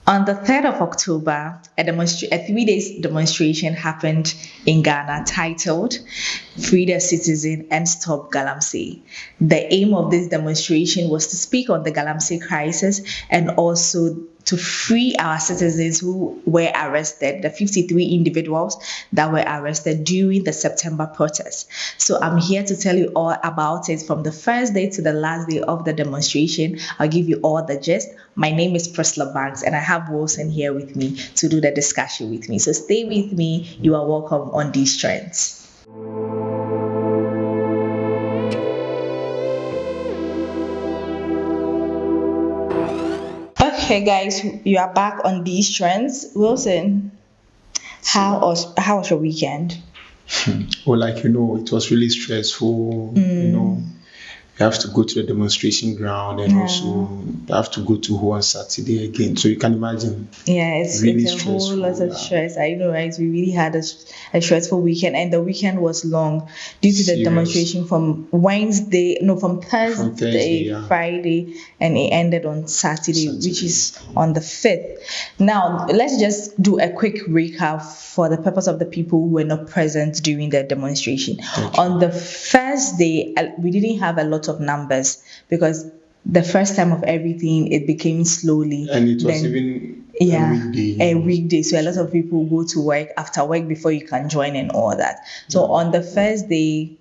On the 3rd of October, a 3 days demonstration happened in Ghana titled Free the Citizen and Stop Galamsey. The aim of this demonstration was to speak on the Galamsey crisis and also to free our citizens who were arrested, the 53 individuals that were arrested during the September protests. So I'm here to tell you all about it from the first day to the last day of the demonstration. I'll give you all the gist. My name is Priscilla Banks and I have Wilson here with me to do the discussion with me. So stay with me. You are welcome on these trends. Okay, guys, you are back on these trends. Wilson, how was your weekend? Well, it was really stressful. You have to go to the demonstration ground and also you have to go to Ho on Saturday again. So you can imagine. Yeah, it's a whole lot of stress. I know, right? We really had a stressful weekend, and the weekend was long due to the demonstration from Thursday, Friday, and it ended on Saturday, which is on the 5th. Now, let's just do a quick recap for the purpose of the people who were not present during the demonstration. On the first day, we didn't have a lot of numbers because the first time of everything it became slowly, and it was a weekday, so a lot of people go to work after work before you can join and all that. So on the first day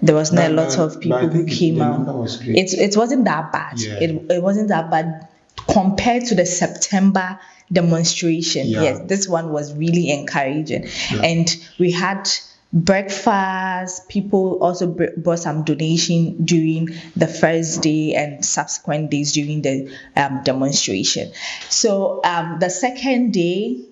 there was not a lot of people who came out. It wasn't that bad. It wasn't that bad compared to the September demonstration. Yes, this one was really encouraging, and we had breakfast. People also brought some donation during the first day and subsequent days during the demonstration. So the second day,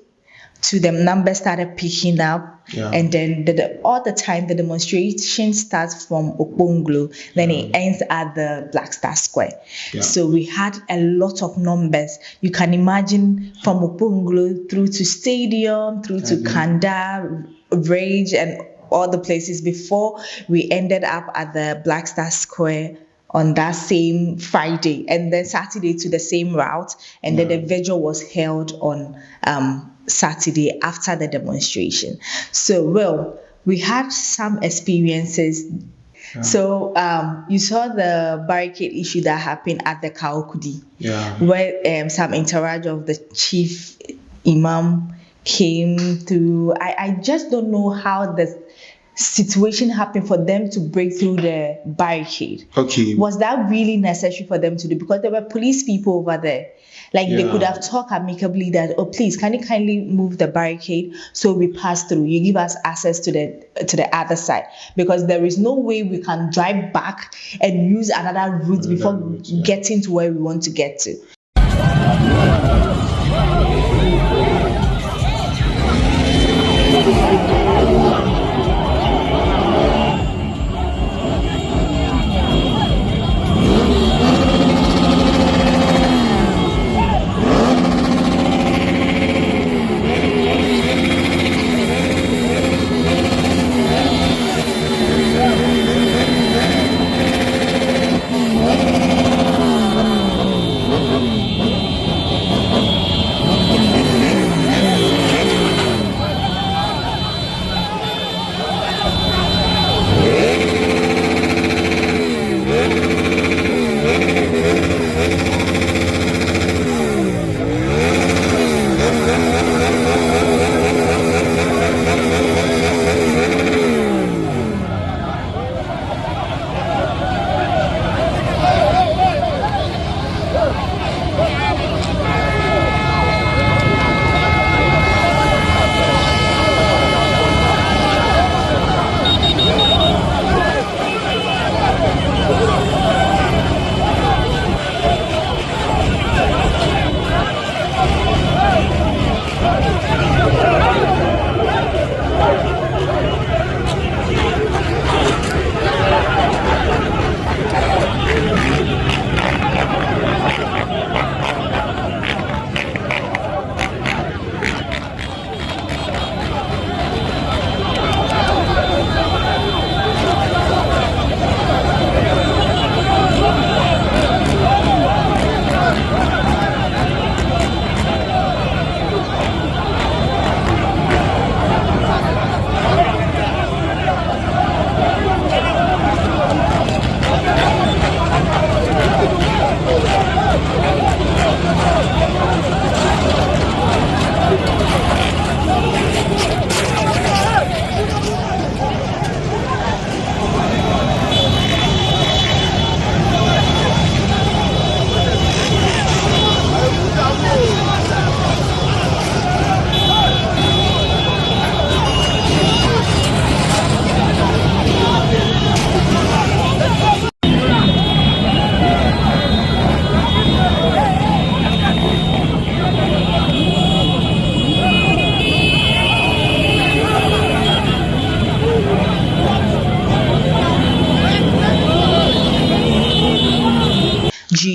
the numbers started picking up, and then all the time the demonstration starts from Okponglo, then it ends at the Black Star Square. So we had a lot of numbers. You can imagine from Okponglo through to Stadium, through to Kanda, Rage, and all the places before we ended up at the Black Star Square on that same Friday, and then Saturday to the same route, and then the vigil was held on Saturday after the demonstration. So, we had some experiences. So you saw the barricade issue that happened at the Kaokudi, where some entourage of the chief imam came through. I just don't know how the situation happened for them to break through the barricade. Was that really necessary for them to do? Because there were police people over there. They could have talked amicably that, please, can you kindly move the barricade so we pass through? You give us access to the other side, because there is no way we can drive back and use another route before getting to where we want to get to.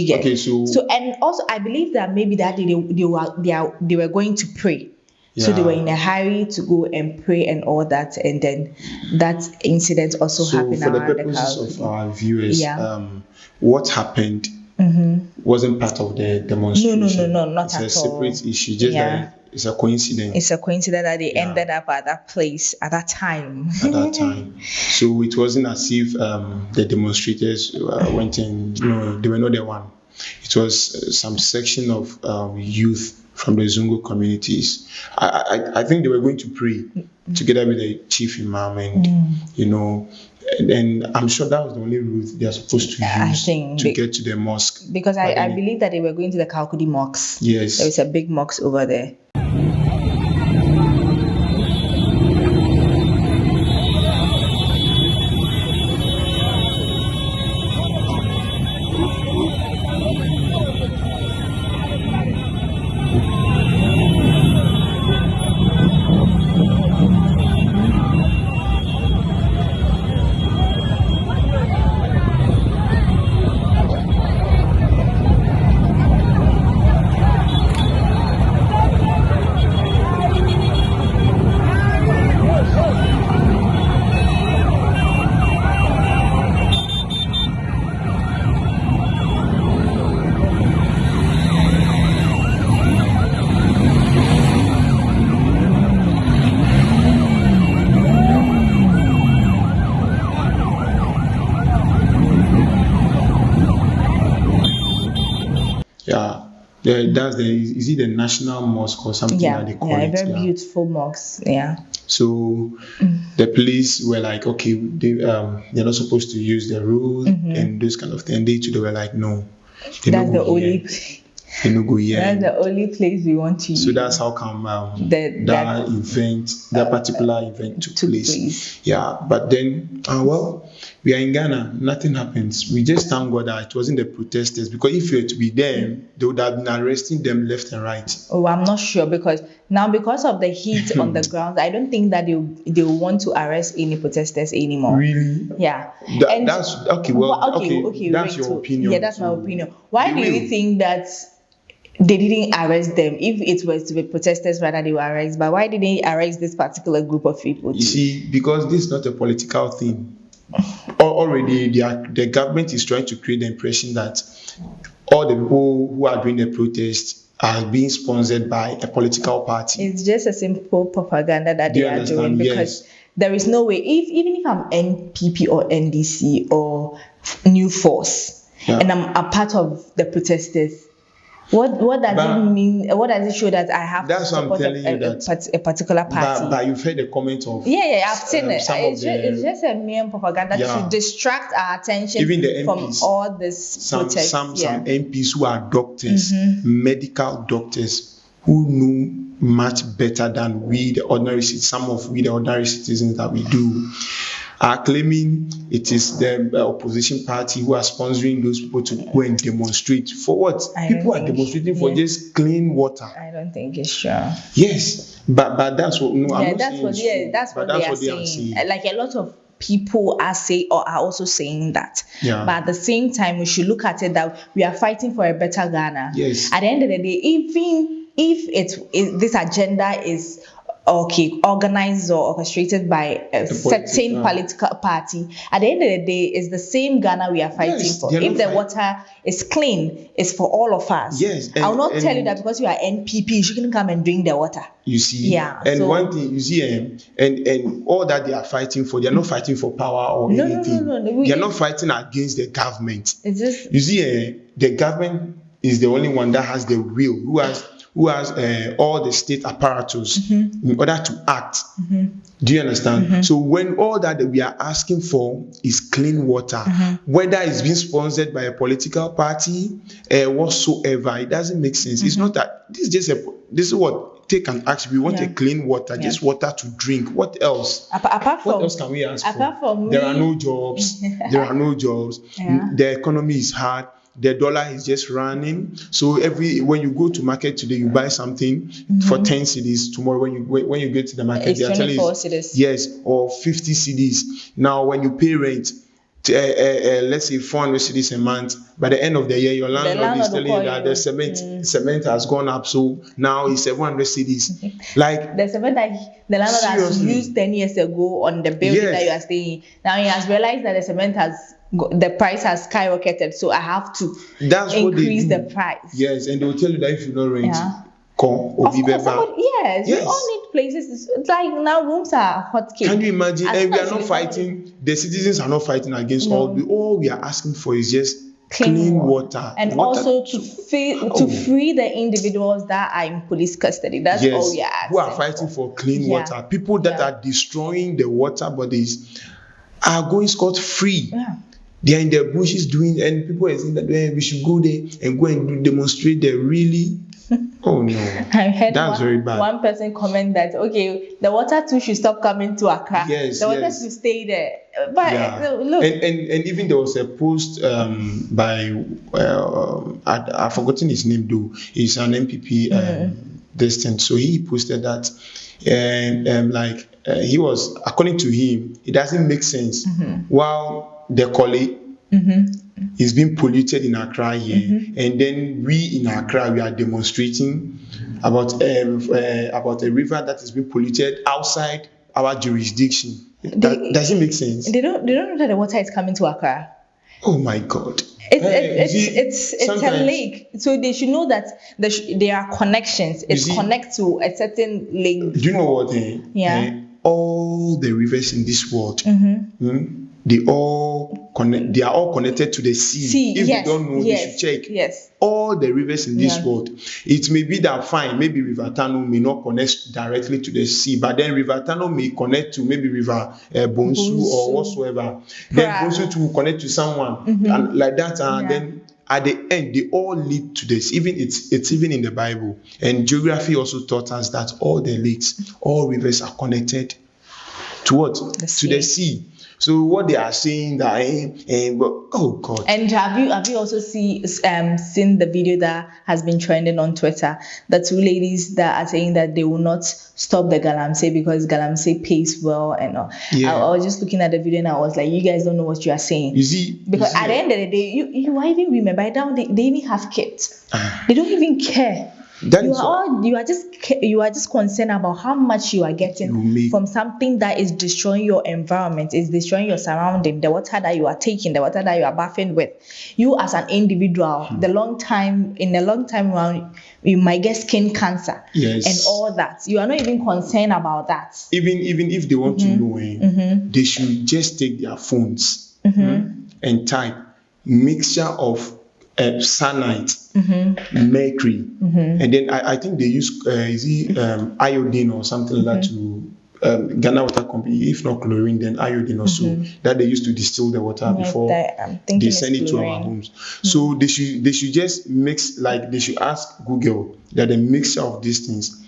get? Okay, so and also I believe that maybe that day they were going to pray. So they were in a hurry to go and pray and all that, and then that incident also happened for the around purposes of our viewers, what happened wasn't part of the demonstration. No, not at all. It's a separate issue, just like it's a coincidence. It's a coincidence that they ended up at that place at that time. So it wasn't as if the demonstrators went in, they were not the one. It was some section of youth from the Zungu communities. I think they were going to pray together with the chief imam, and and I'm sure that was the only route they are supposed to use to get to the mosque. Because I believe that they were going to the Kalkudi mosque. Yes. There is a big mosque over there. Is it the National Mosque or something that they call it? A very beautiful mosque. Yeah. So the police were like, okay, they're not supposed to use the road and those kind of things. They were like, no. That's the only. That's the only place we want to use. So that's how come that particular event took place. Yeah, but then, we are in Ghana, nothing happens. We just thank God that it wasn't the protesters, because if it were to be them, they would have been arresting them left and right. Oh, I'm not sure, because of the heat on the ground, I don't think that they will want to arrest any protesters anymore. Really? Yeah. That's okay. Okay. That's your opinion. Yeah, that's my opinion. Why do you think that they didn't arrest them? If it was to be protesters, rather they were arrested. But why did they arrest this particular group of people? You see, because this is not a political thing. Already, the government is trying to create the impression that all the people who are doing the protest are being sponsored by a political party. It's just a simple propaganda that they are doing, because there is no way. Even if I'm NPP or NDC or New Force, and I'm a part of the protesters, what does it mean? What does it show that I have to support a particular party? But you've heard the comment of I've seen it. It's just a mere propaganda to distract our attention from all this protests. Some MPs who are doctors, medical doctors, who know much better than the ordinary citizens that we do, are claiming it is the opposition party who are sponsoring those people to go and demonstrate. For what? People are demonstrating for just clean water. I don't think it's true. Yes, but that's what. No, I'm not that's what. Yeah, that's what they are saying. Like a lot of people are also saying that. Yeah. But at the same time, we should look at it that we are fighting for a better Ghana. Yes. At the end of the day, even if this agenda is organized or orchestrated by a certain political party, at the end of the day, it's the same Ghana we are fighting for. If the water is clean, it's for all of us. Yes. I will not tell you that because you are NPP, you shouldn't come and drink the water. You see? Yeah. And one thing, you see, and all that they are fighting for, they are not fighting for power or anything. No. They are not fighting against the government. It's just... You see, the government is the only one that has the will, who has all the state apparatus in order to act. Do you understand? So when all that we are asking for is clean water, whether it's being sponsored by a political party whatsoever, it doesn't make sense. It's not that. This is what take an action. We want a clean water, just water to drink. What else? What else can we ask for? There are no jobs. The economy is hard. The dollar is just running. So when you go to market today, you buy something for 10 cedis. Tomorrow, when you get to the market, they are telling you, yes, or 50 cedis. Now, when you pay rent, let's say 400 cedis a month. By the end of the year, your landlord is telling you that the cement has gone up, so now it's 700 cedis. Like the cement that the landlord has used 10 years ago on the building that you are staying. Now he has realized that the cement the price has skyrocketed, so I have to increase the price. Yes, and they will tell you that if you don't rent. Yes, we all need places. It's like now rooms are hot cake. Can you imagine? And we are not fighting. The citizens are not fighting against all we are asking for is just clean water. And also to free the individuals that are in police custody. That's all we are asking. Who are fighting for clean water. People that are destroying the water bodies are going scot-free. Yeah. They are in the bushes doing, and people are saying that we should go there and go and demonstrate there. Really? Oh no, I heard that's very bad. One person comment that the water too should stop coming to Accra. Yes, the water should stay there. But look, and even there was a post by I've forgotten his name though. He's an MPP distant, so he posted that, and he was, according to him, it doesn't make sense. While the colleague is being polluted in Accra here, and then we in Accra we are demonstrating about a river that is being polluted outside our jurisdiction. Does it make sense? They don't know that the water is coming to Accra. Oh my God! It's a lake, so they should know that there are connections. It's connected to a certain lake. Do you know what? All the rivers in this world. They are all connected to the sea. If they don't know, they should check. Yes. All the rivers in this world. It may be that fine, maybe River Tano may not connect directly to the sea, but then River Tano may connect to maybe River Bonsu or whatsoever. Then Bonsu to connect to someone and like that, and then at the end they all lead to this. Even it's even in the Bible, and geography also taught us that all the lakes, all rivers are connected to what? To the sea. So what they are saying that, oh God. And have you also seen the video that has been trending on Twitter? The two ladies that are saying that they will not stop the Galamsey because Galamsey pays well and all. Yeah. I was just looking at the video and I was like, you guys don't know what you are saying. Because at the end of the day, you are even women. By now they even have kids. They don't even care. You are just concerned about how much you are getting from something that is destroying your environment, is destroying your surrounding, the water that you are taking, the water that you are bathing with. You as an individual, in a long time around, you might get skin cancer and all that. You are not even concerned about that. Even if they want to know, they should just take their phones and type mixture of cyanide, mercury, and then I think they use iodine or something like that to Ghana Water Company, if not chlorine, then iodine or so, that they used to distill the water before they send it to our homes. So they should just mix, like they should ask Google that the mixture of these things,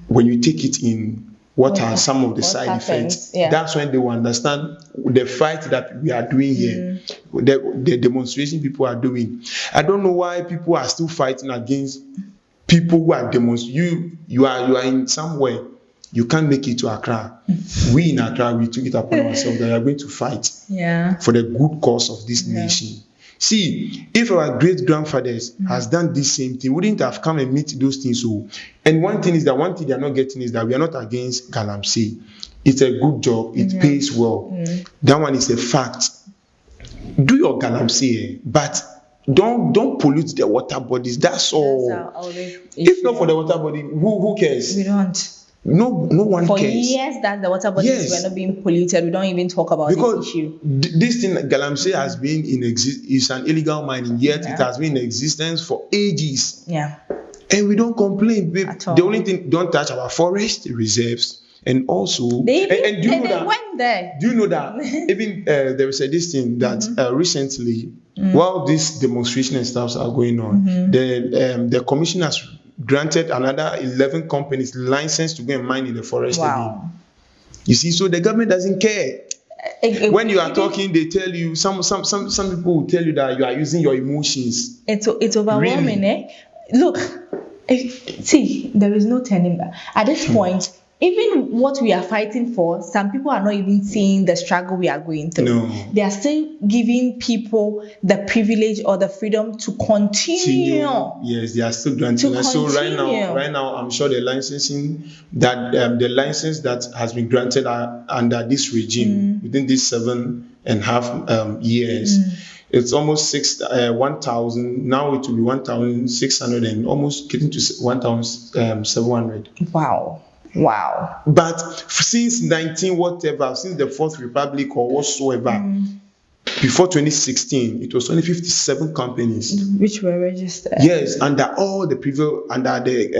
when you take it in, what are some of the side effects? That's when they will understand the fight that we are doing here, the demonstration people are doing. I don't know why people are still fighting against people who are demonstrating. You are in somewhere, you can't make it to Accra. We in Accra, we took it upon ourselves that we are going to fight for the good cause of this nation. See, if our great-grandfathers has done this same thing, wouldn't have come and meet those things. So, and one thing they are not getting is that we are not against Galamsey. It's a good job. It pays well. That one is a fact. Do your Galamsey, but don't pollute the water bodies. That's all. If not for the water body, who cares? We don't. No one cares. For years that the water bodies were not being polluted, we don't even talk about this issue. This thing, Galamsey, has been in existence. It's an illegal mining, yet it has been in existence for ages. Yeah. And we don't complain. The only thing, don't touch our forest reserves. And also, went there. Do you know that even there was this thing that recently, while this demonstration and stuff are going on, the commission has granted another 11 companies license to go and mine in the forest again. You see, so the government doesn't care. When you are talking, they tell you, some people will tell you that you are using your emotions. It's overwhelming, really? Look, see, there is no turning back. At this point, even what we are fighting for, some people are not even seeing the struggle we are going through. No. They are still giving people the privilege or the freedom to continue. Yes, they are still granting. And so right now, I'm sure the licensing the license that has been granted under this regime within these 7.5 years. It's almost 1,000. Now it will be 1,600 and almost getting to 1,700. Wow. But since since the Fourth Republic or whatsoever, before 2016, it was only 57 companies which were registered. Yes, under all the previous, under the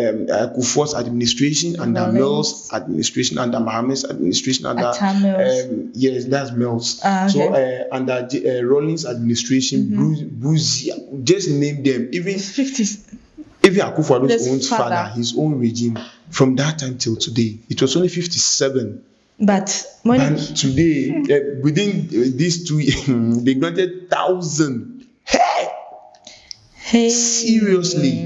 Kufuor's administration, under Mills' administration, under Mohammed's administration, under yes, that's Mills. Okay. So under Rawlings' administration, Buzia, just name them. Even 50s. Even Akufo-Addo's own father, his own regime, from that time till today, it was only 57. But today, within these 2 years, they granted 1,000. Hey, seriously.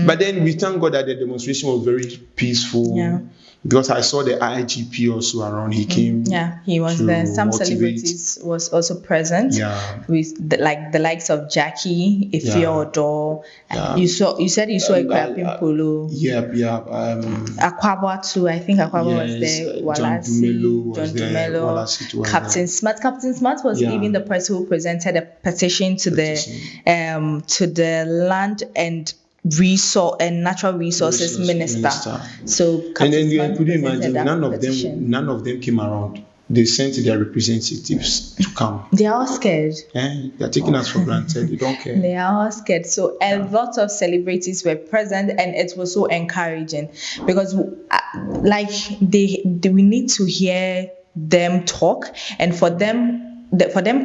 But then we thank God that the demonstration was very peaceful. Yeah. Because I saw the IGP also around. He came. Yeah, he was there. Some celebrities was also present. Yeah. With the likes of Jackie, Ifeodor. Yeah. You said you saw Ekwapim Polo. Yeah. Akwaba too. I think Akwaba was there. John Dumelo. Captain Smart. Captain Smart was even the person who presented a petition to the land and natural resources minister. So and then could you imagine none of them came around. They sent their representatives to come. They are all scared. They're taking us for granted. They don't care. They are all scared. So a lot of celebrities were present, and it was so encouraging because we need to hear them talk, and for them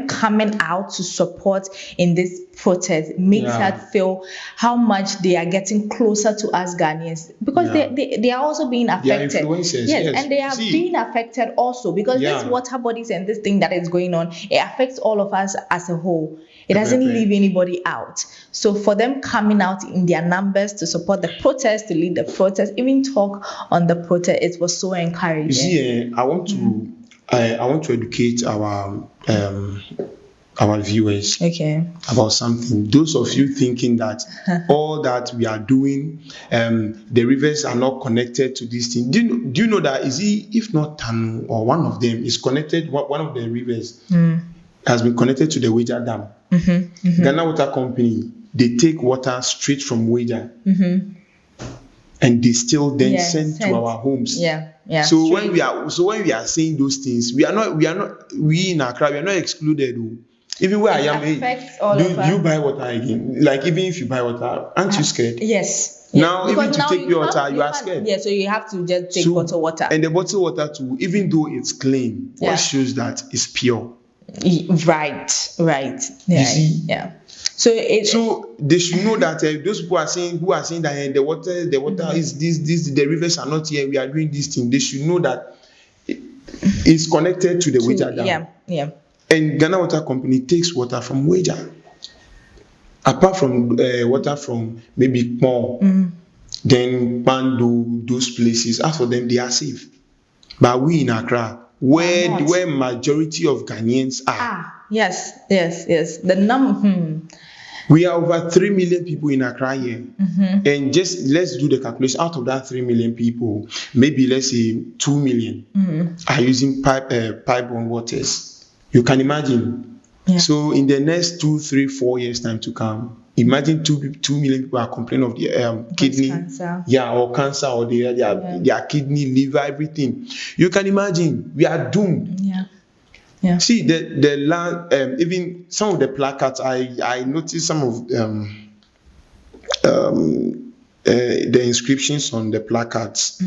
coming out to support in this protest makes us feel how much they are getting closer to us Ghanaians, because they are also being affected. They are influencers, yes, and they are being affected also because this water bodies and this thing that is going on, it affects all of us as a whole. It doesn't leave anybody out. So for them coming out in their numbers to support the protest, to lead the protest, even talk on the protest, it was so encouraging. You see, I want to educate our viewers about something. Those of you thinking that all that we are doing, the rivers are not connected to this thing. Do you know that if not Tanu or one of them is connected, one of the rivers has been connected to the Weja Dam. Ghana Water Company, they take water straight from Weja and they still then send to our homes. So when we are saying those things, we in Accra, we are not excluded. Even where I am, do you buy water again? Like even if you buy water, aren't you scared? Yes. Now even to take your water, you are scared. Yeah, so you have to just take bottled water. And the bottled water too, even though it's clean, what shows that it's pure? Right. You see? Yeah. So they should know that those people who are saying that the water is this, the rivers are not here, we are doing this thing. They should know that it's connected to the Weja Dam. Yeah. And Ghana Water Company takes water from Weja. Apart from water from maybe Kpong, then Bandu, those places, as for them, they are safe. But we in Accra, where majority of Ghanaians are. Yes. The number. We are over 3 million people in Accra here. And just let's do the calculation. Out of that 3 million people, maybe let's say 2 million are using pipe-borne waters. You can imagine. Yeah. So in the next 2, 3, 4 years time to come, imagine 2 million people are complaining of their kidney, cancer. Or cancer, or their kidney, liver, everything. You can imagine. We are doomed. Yeah. See the land, even some of the placards. I noticed some of the inscriptions on the placards,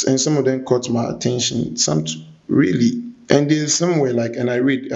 and some of them caught my attention. Some really, and there's somewhere and I read,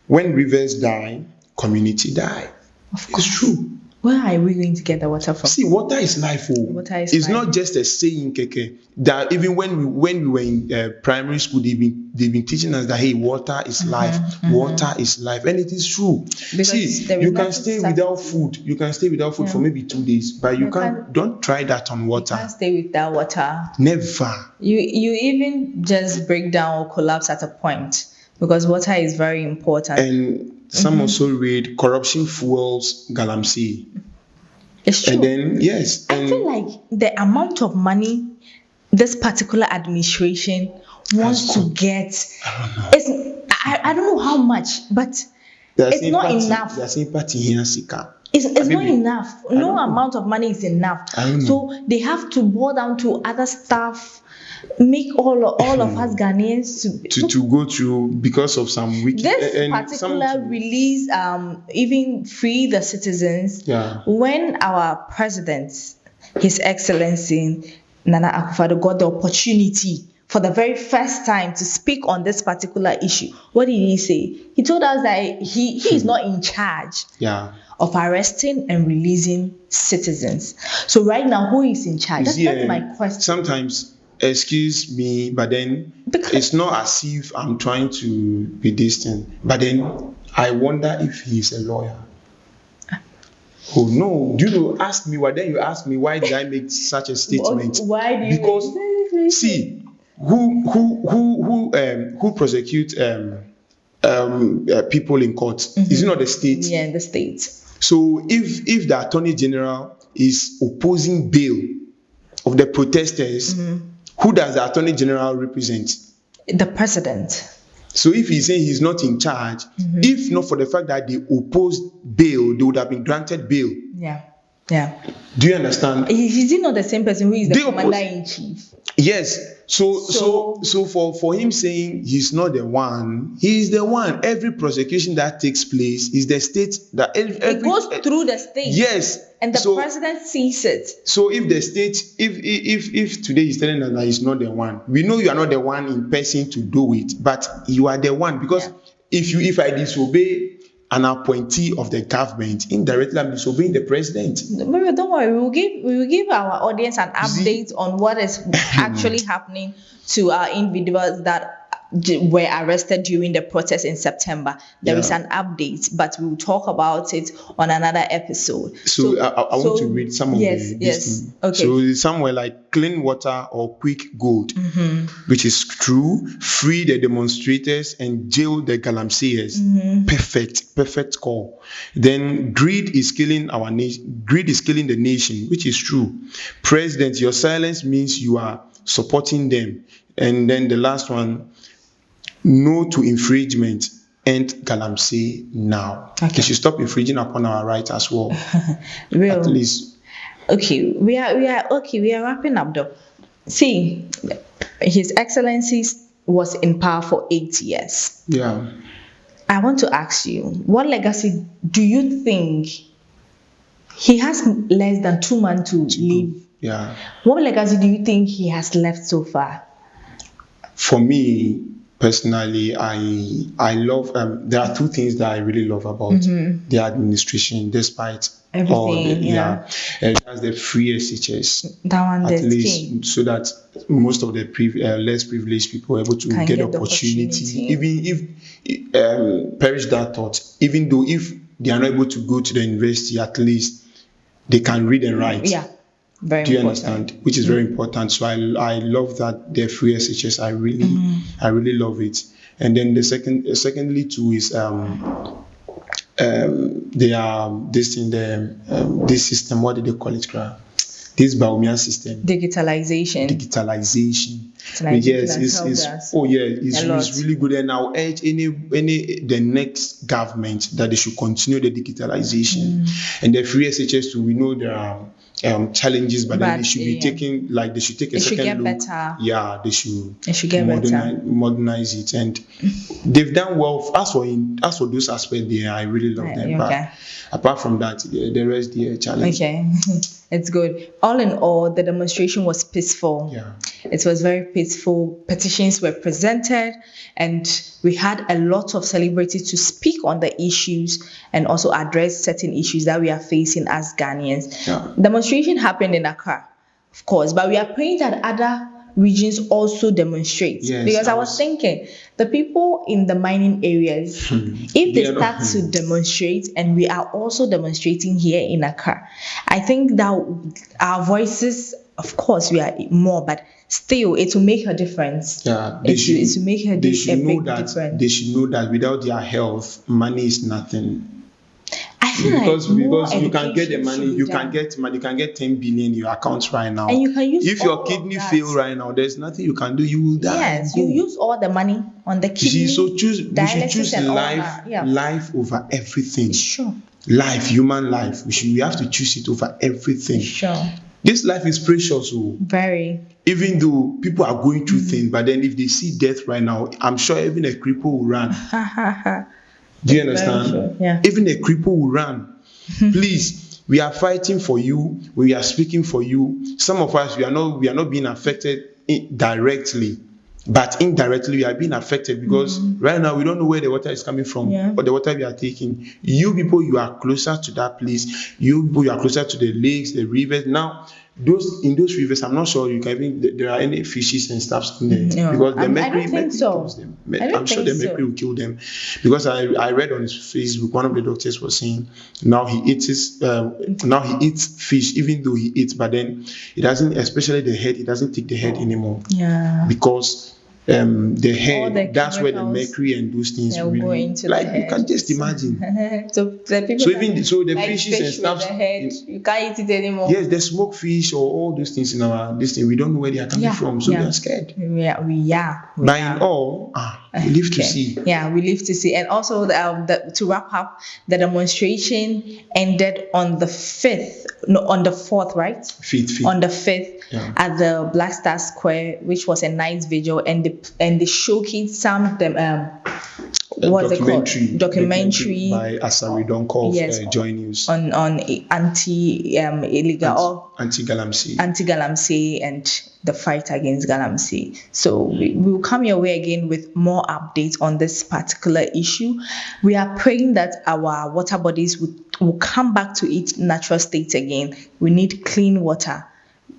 when rivers die, community die. It's true. Where are we going to get the water from? See, water is life. It's life. not just a saying, Keke. That even when we were in primary school, they've been teaching us that, hey, water is life. Water is life, and it is true. Because see, you can stay without food. You can stay without food for maybe 2 days, but you can't. Don't try that on water. You can't stay without water. Never. You even just break down or collapse at a point, because water is very important. And some also read corruption fuels Galamsey. It's true. And then yes, I feel like the amount of money this particular administration wants to get, I don't know how much, but it's not enough. It's not enough. No amount of money is enough. So they have to boil down to other stuff, make all of us Ghanaians to go through because of some wicked. This particular release, even free the citizens. Yeah. When our president, His Excellency Nana Akufo-Addo, got the opportunity for the very first time to speak on this particular issue, what did he say? He told us that he is not in charge. Yeah. Of arresting and releasing citizens. So right now, who is in charge? That's my question. Sometimes, excuse me, but then it's not as if I'm trying to be distant. But then I wonder if he's a lawyer. Oh no! Do you know? Ask me. Then you ask me, why did I make such a statement? Why do you? Because see, who prosecute people in court? Is it not the state? Yeah, the state. So if the Attorney General is opposing bail of the protesters, who does the Attorney General represent? The president. So if he's saying he's not in charge, if not for the fact that they opposed bail, they would have been granted bail. Yeah. Do you understand? Is he not the same person who is the commander-in-chief? Yes. So for him saying he's not the one, he is the one. Every prosecution that takes place is the state that it goes through the state. Yes. And the president sees it. So if the state, if today he's telling us that he's not the one, we know you are not the one in person to do it, but you are the one, because if I disobey an appointee of the government, indirectly I'm disobeying the president. Maybe don't worry, we will give our audience an update on what is actually happening to our individuals that were arrested during the protest in September. There is an update, but we will talk about it on another episode. So I want to read some of the yes. Okay. So somewhere like clean water or quick gold, which is true, free the demonstrators and jail the Galamseyers. Perfect call. Then greed is killing our nation. Greed is killing the nation, which is true. President, your silence means you are supporting them. And then the last one, no to infringement, and Galamsey now. Okay. They should stop infringing upon our rights as well. At least. Okay, we are wrapping up though. See, His Excellency was in power for 8 years. Yeah. I want to ask you, what legacy do you think he has? Less than 2 months to leave? Yeah. What legacy do you think he has left so far? For me, personally, I love, there are two things that I really love about the administration, despite everything. That's the free SHS. That one, at least, so that most of the less privileged people are able to get opportunity. Even if, perish that thought, even though if they are not able to go to the university, at least they can read and write. Yeah. Very Do you important. understand? Which is very important. So I love that they're free SHS. I really love it. And then the secondly too is they are this system. What do they call it? This Baumia system. Digitalization. Yes, it's really good. And I'll urge the next government that they should continue the digitalization. And the free SHS too. We know there are challenges, but then they should be taking, like, they should take a second look. Better. Yeah, they should get modernize it, and they've done well. As for those aspects, I really love them. But apart from that, the rest, challenge. Okay. It's good. All in all, the demonstration was peaceful. Yeah. It was very peaceful. Petitions were presented, and we had a lot of celebrities to speak on the issues and also address certain issues that we are facing as Ghanaians. Yeah. Demonstration happened in Accra, of course, but we are praying that other regions also demonstrate. Yes, because I was thinking, the people in the mining areas, if they start to demonstrate, and we are also demonstrating here in Accra, I think that our voices, of course, we are more, but still, it will make a difference. Yeah, it will make a big difference. They should know that without their health, money is nothing. I feel because like you can get the money, you can get 10 billion in your account right now. And you can use if your kidney fail right now, there's nothing you can do. You will die. Yes, you use all the money on the kidney. So we should choose life over everything. Sure. Life, human life. We have to choose it over everything. Sure. This life is precious. Very. Even though people are going through things, but then if they see death right now, I'm sure even a cripple will run. Do you understand? Sure. Yeah. Even a cripple will run. Please, we are fighting for you. We are speaking for you. Some of us, we are not being affected directly, but indirectly we are being affected because right now we don't know where the water is coming from or the water we are taking. You people, you are closer to that place. You people, you are closer to the lakes, the rivers. Now, in those rivers, I'm not sure you can even there are any fishes and stuff in there because the mercury kills them. I'm sure the mercury will kill them because I read on his Facebook, one of the doctors was saying now he eats fish even though he eats, but then it doesn't, especially the head, it doesn't take the head anymore. Yeah. Because the head, that's where the mercury and those things really go into like the you can just imagine. So the people the like fishes and stuff, the head, you can't eat it anymore. Yes, the smoked fish or all those things in our this thing, we don't know where they are coming from, so we are scared. We are. But in all, we live to see. Yeah, we live to see. And also, to wrap up, the demonstration ended on the 5th, on the 4th, right? 5th. On the 5th at the Black Star Square, which was a night vigil, and they showcased some what's it called? Documentary by Asari Donkov, Joy News on anti-illegal or anti-Galamsey and the fight against Galamsey. So we will come your way again with more updates on this particular issue. We are praying that our water bodies will come back to its natural state again. We need clean water.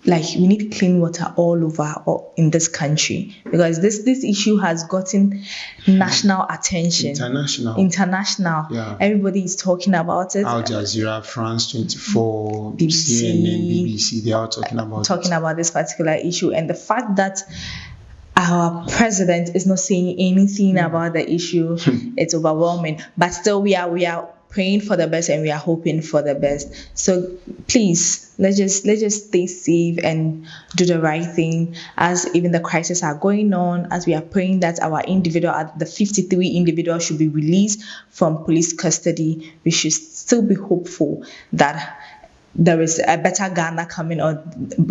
We need clean water all over in this country because this issue has gotten national attention. International. Yeah. Everybody is talking about it. Al Jazeera, France 24, CNN, BBC, they are talking about this particular issue, and the fact that our president is not saying anything about the issue, it's overwhelming. But still, we are praying for the best and we are hoping for the best. So please, let's just stay safe and do the right thing as even the crises are going on, as we are praying that the 53 individuals should be released from police custody. We should still be hopeful that there is a better Ghana coming, or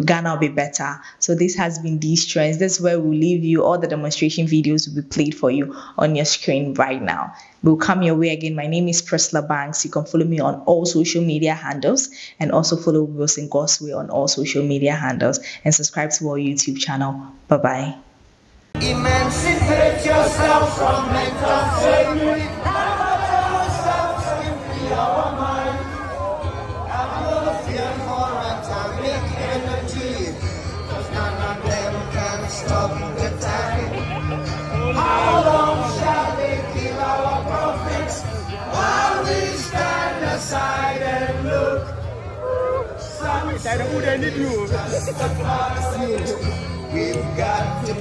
Ghana will be better. So this has been these trends. This is where we'll leave you. All the demonstration videos will be played for you on your screen right now. We'll come your way again. My name is Priscilla Banks. You can follow me on all social media handles and also follow Wilson Gosway on all social media handles and subscribe to our YouTube channel. Bye-bye. Emancipate yourself from mental slavery. How long shall they kill our prophets while we stand aside and look? We've got to